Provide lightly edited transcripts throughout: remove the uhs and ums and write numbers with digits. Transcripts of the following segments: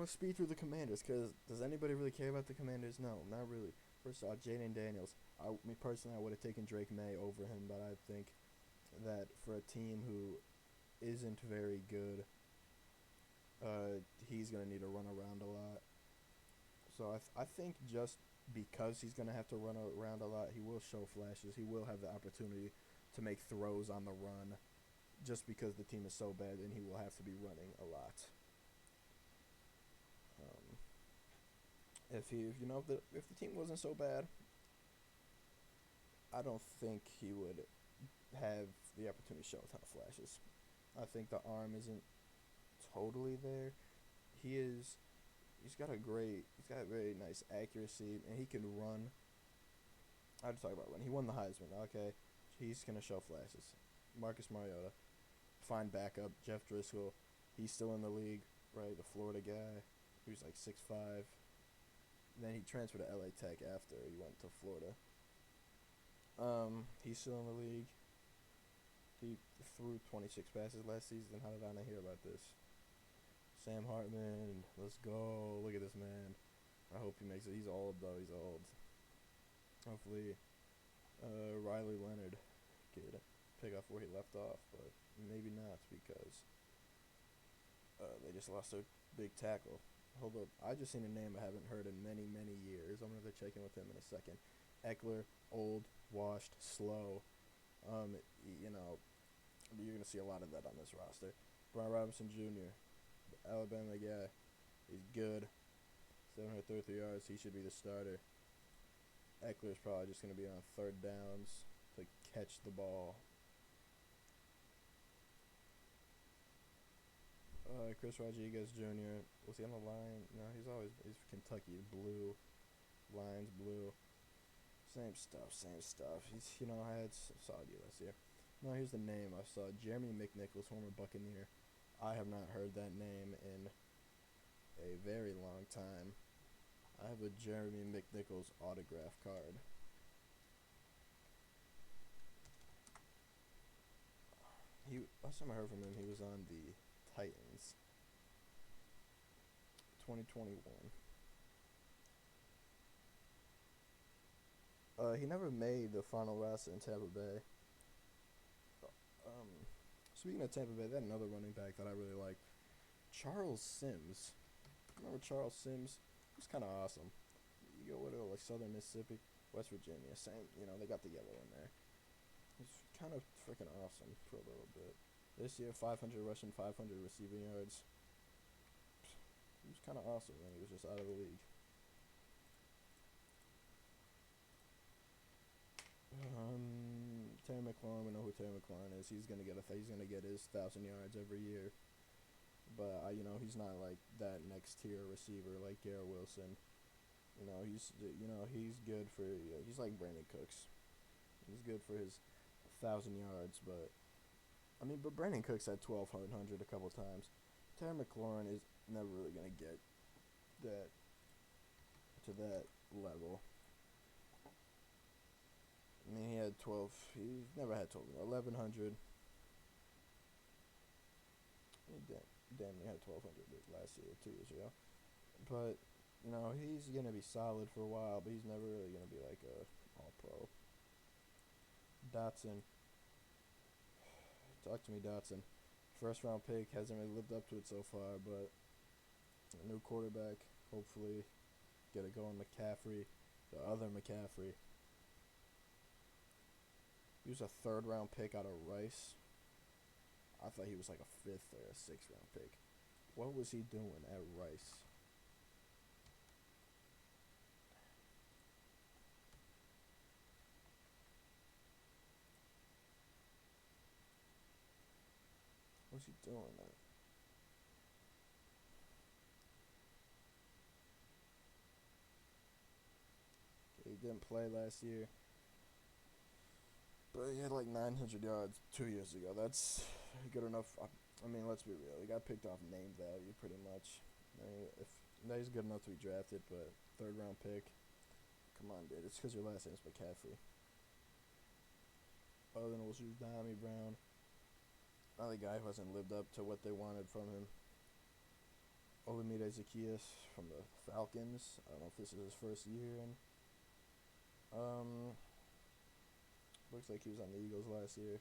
gonna speed through the Commanders because does anybody really care about the Commanders? No, not really. First off, Jaden Daniels. Me personally, I would have taken Drake May over him, but I think that for a team who isn't very good, he's gonna need to run around a lot. So I think just because he's gonna have to run around a lot, he will show flashes. He will have the opportunity to make throws on the run, just because the team is so bad, and he will have to be running a lot. Um, if the team wasn't so bad, I don't think he would have the opportunity to show a ton of flashes. I think the arm isn't totally there. He is. He's got a great. He's got a very nice accuracy, and he can run. I just talk about run. He won the Heisman. Okay, he's gonna show flashes. Marcus Mariota, fine backup. Jeff Driscoll, he's still in the league, right? The Florida guy, who's like 6'5". Then he transferred to LA Tech after he went to Florida. He's still in the league. He threw 26 passes last season. How did I not hear about this? Sam Hartman, let's go. Look at this man. I hope he makes it. He's old though. He's old. Hopefully, Riley Leonard could pick up where he left off, but maybe not because they just lost their big tackle. Hold up, I just seen a name I haven't heard in many, many years. I'm gonna check in with him in a second. Eckler, old, washed, slow. You know, you're gonna see a lot of that on this roster. Brian Robinson Jr., the Alabama guy, he's good. 733 yards. He should be the starter. Eckler's probably just gonna be on third downs to catch the ball. Chris Rodriguez Jr. Was he on the line? No, he's Kentucky blue, Lions blue. Same stuff, same stuff. I had solid year last year. No, here's the name I saw: Jeremy McNichols, former Buccaneer. I have not heard that name in a very long time. I have a Jeremy McNichols autograph card. Last time I heard from him, he was on the Titans. 2021. He never made the final roster in Tampa Bay. Um, Speaking of Tampa Bay, they had another running back that I really liked, Charles Sims. Remember Charles Sims? He was kind of awesome. You go with like Southern Mississippi, West Virginia, same. They got the yellow in there. He's kind of freaking awesome for a little bit. This year, 500 rushing, 500 receiving yards. He was kind of awesome, and he was just out of the league. Terry McLaurin, we know who Terry McLaurin is. He's gonna get his 1,000 yards every year. But he's not like that next tier receiver like Garrett Wilson. He's good for. He's like Brandon Cooks. He's good for his 1,000 yards, but Brandon Cooks had 1,200 a couple times. Terry McLaurin is never really gonna get that to that level. He had 12. He never had 12. 1,100. He damn near had 1,200 last year, 2 years ago. But he's gonna be solid for a while, but he's never really gonna be like a all pro. Dotson, talk to me, Dotson. First round pick hasn't really lived up to it so far, but a new quarterback, hopefully, get it going. McCaffrey, the other McCaffrey. He was a third round pick out of Rice. I thought he was like a fifth or a sixth round pick. What was he doing at Rice? What was he doing at? He didn't play last year, but he had like 900 yards 2 years ago. That's good enough. Let's be real. He got picked off name value pretty much. If that he's good enough to be drafted, but third round pick. Come on, dude. It's because your last name's McCaffrey. Other than we'll choose Diami Brown. Another guy who hasn't lived up to what they wanted from him. Olamide Zaccheaus from the Falcons. I don't know if this is his first year in. Um, Looks like he was on the Eagles last year.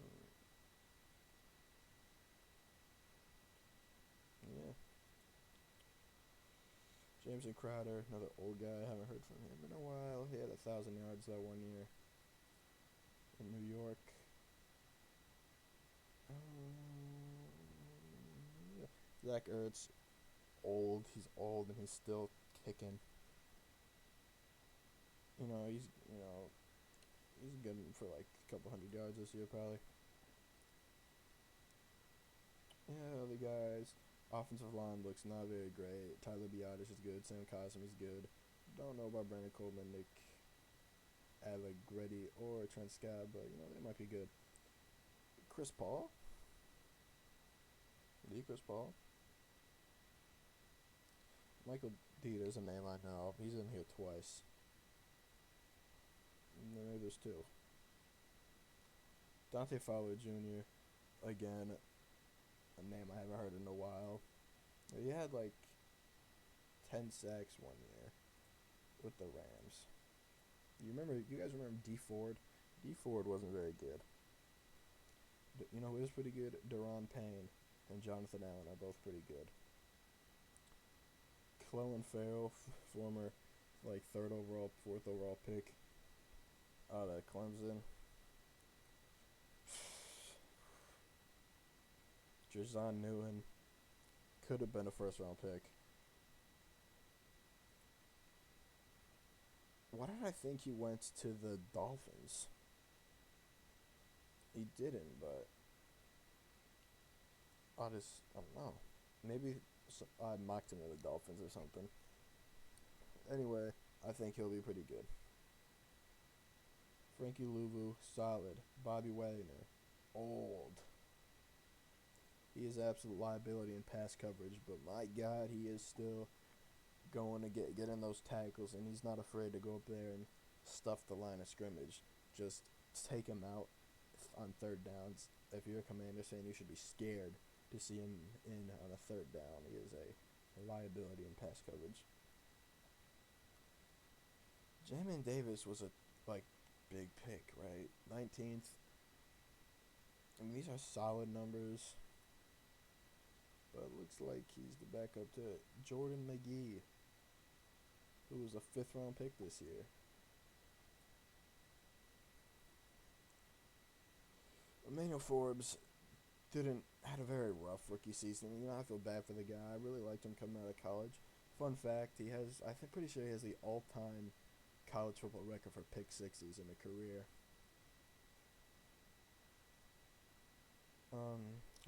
Mm, yeah. Jameson Crowder, another old guy. I haven't heard from him in a while. He had 1,000 yards that one year in New York. Yeah. Zach Ertz, old. He's old and he's still kicking. You know, he's good for like a couple hundred yards this year probably. Yeah, other guys. Offensive line looks not very great. Tyler Biotis is good. Sam Cosmi is good. Don't know about Brandon Coleman, Nick Allegretti, or Trent Scott, but they might be good. Chris Paul, the Chris Paul, Michael Dieter's a name I know. He's in here twice. Maybe there's two. Dante Fowler Jr. Again, a name I haven't heard in a while. He had like 10 sacks one year with the Rams. You guys remember D Ford? D Ford wasn't very good. You know who is pretty good? Daron Payne and Jonathan Allen are both pretty good. Clelin Ferrell, former like third overall, fourth overall pick out of Clemson. Jer'Zhan Newton could have been a first round pick. Why did I think he went to the Dolphins? He didn't, but I don't know. Maybe I mocked him to the Dolphins or something. Anyway, I think he'll be pretty good. Frankie Louvu, solid. Bobby Wagner, old. He is absolute liability in pass coverage, but my God, he is still going to get in those tackles, and he's not afraid to go up there and stuff the line of scrimmage. Just take him out on third downs. If you're a commander saying you should be scared to see him in on a third down, he is a liability in pass coverage. Jamin Davis was a big pick, right? 19th. I mean, these are solid numbers, but it looks like he's the backup to Jordan McGee, who was a 5th-round pick this year. Emmanuel Forbes had a very rough rookie season. I feel bad for the guy. I really liked him coming out of college. Fun fact: pretty sure he has the all-time college football record for pick sixes in a career.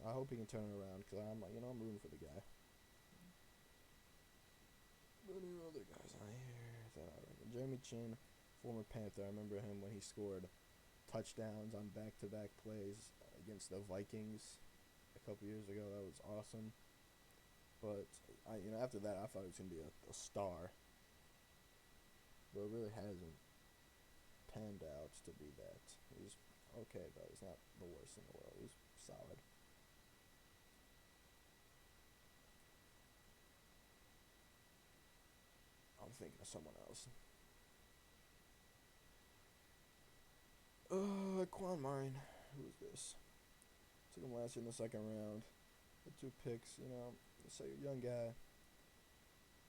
I hope he can turn it around because I'm rooting for the guy. Any other guys on here that I remember? Jeremy Chin, former Panther. I remember him when he scored touchdowns on back-to-back plays against the Vikings a couple years ago. That was awesome. But after that, I thought he was gonna be a star, but it really hasn't panned out to be that. He's okay, though. He's not the worst in the world. He's solid. I'm thinking of someone else. Quan Martin. Who is this? Took him last year in the second round. The 2 picks, say a young guy.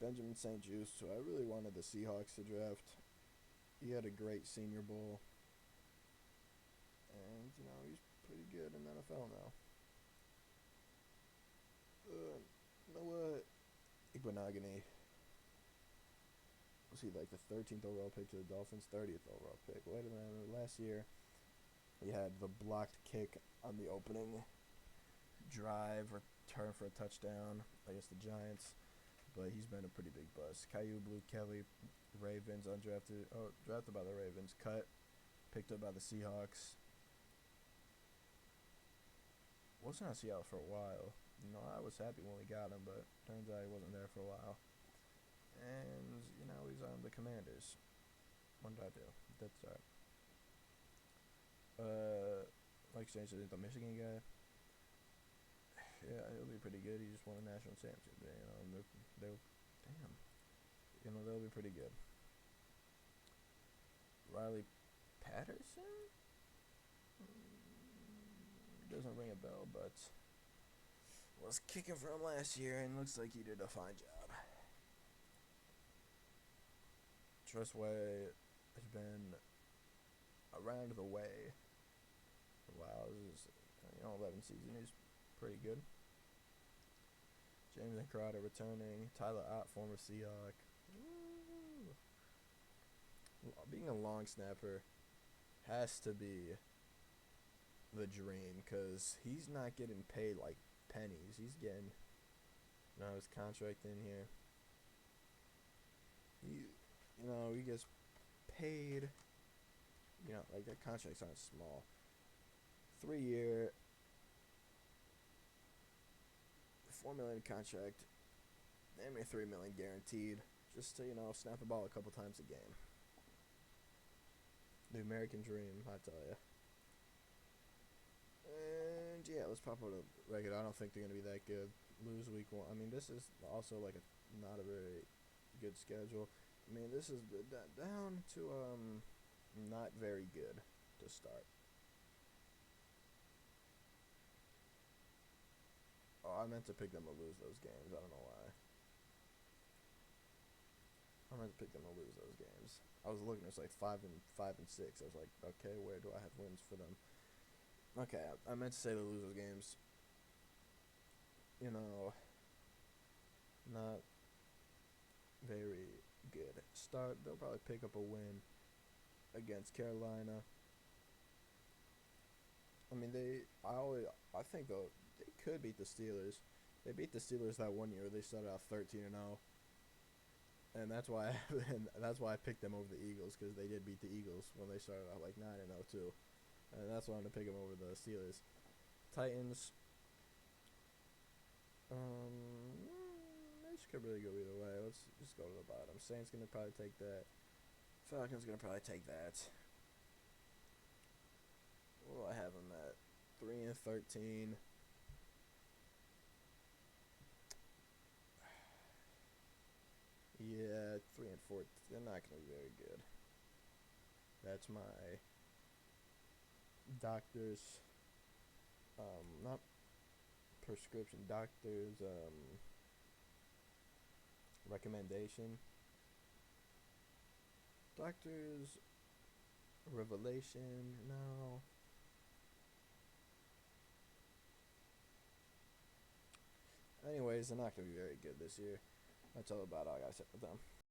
Benjamin St-Juste, who I really wanted the Seahawks to draft. He had a great Senior Bowl. And, he's pretty good in the NFL now. Noah Igbinoghene. Was he like the 13th overall pick to the Dolphins? 30th overall pick. Later than last year, he had the blocked kick on the opening drive, return for a touchdown against the Giants. But he's been a pretty big bust. Caillou Blue Kelly, Ravens, undrafted. Oh, drafted by the Ravens. Cut, picked up by the Seahawks. Wasn't on Seattle for a while. I was happy when we got him, but turns out he wasn't there for a while. And, he's on the Commanders. What did I do? That's right. Like Saints, the Michigan guy. Yeah, he'll be pretty good. He just won a national championship. They'll damn. They'll be pretty good. Riley Patterson doesn't ring a bell, but was kicking for him last year and looks like he did a fine job. Trustway has been around the way. Wow, this is 11 season. He's pretty good. James and Crowder returning. Tyler Ott, former Seahawk. Woo. Being a long snapper has to be the dream because he's not getting paid like pennies. He's getting his contract in here. He gets paid. Like their contracts aren't small. 3 year, $4 million contract, damn near $3 million guaranteed, just to snap the ball a couple times a game. The American dream, I tell you. And yeah, let's pop out a record. I don't think they're gonna be that good. Lose week 1. I mean, this is also like not a very good schedule. I mean, this is down to not very good to start. Oh, I meant to pick them to lose those games. I don't know why. I meant to pick them to lose those games. I was looking. It's like 5-6. I was like, okay, where do I have wins for them? Okay, I meant to say to lose those games. Not very good start. They'll probably pick up a win against Carolina. I mean, I think they could beat the Steelers. They beat the Steelers that one year. They started out 13-0, and that's why I picked them over the Eagles because they did beat the Eagles when they started out like 9-0 too, and that's why I'm gonna pick them over the Steelers. Titans. This could really go either way. Let's just go to the bottom. Saints gonna probably take that. Falcons gonna probably take that. What do I have them at? 3-13. Yeah, 3-4. They're not gonna be very good. That's my doctor's, not prescription, doctor's recommendation. Doctor's revelation. No. Anyways, they're not gonna be very good this year. That's all about all I got to say with them.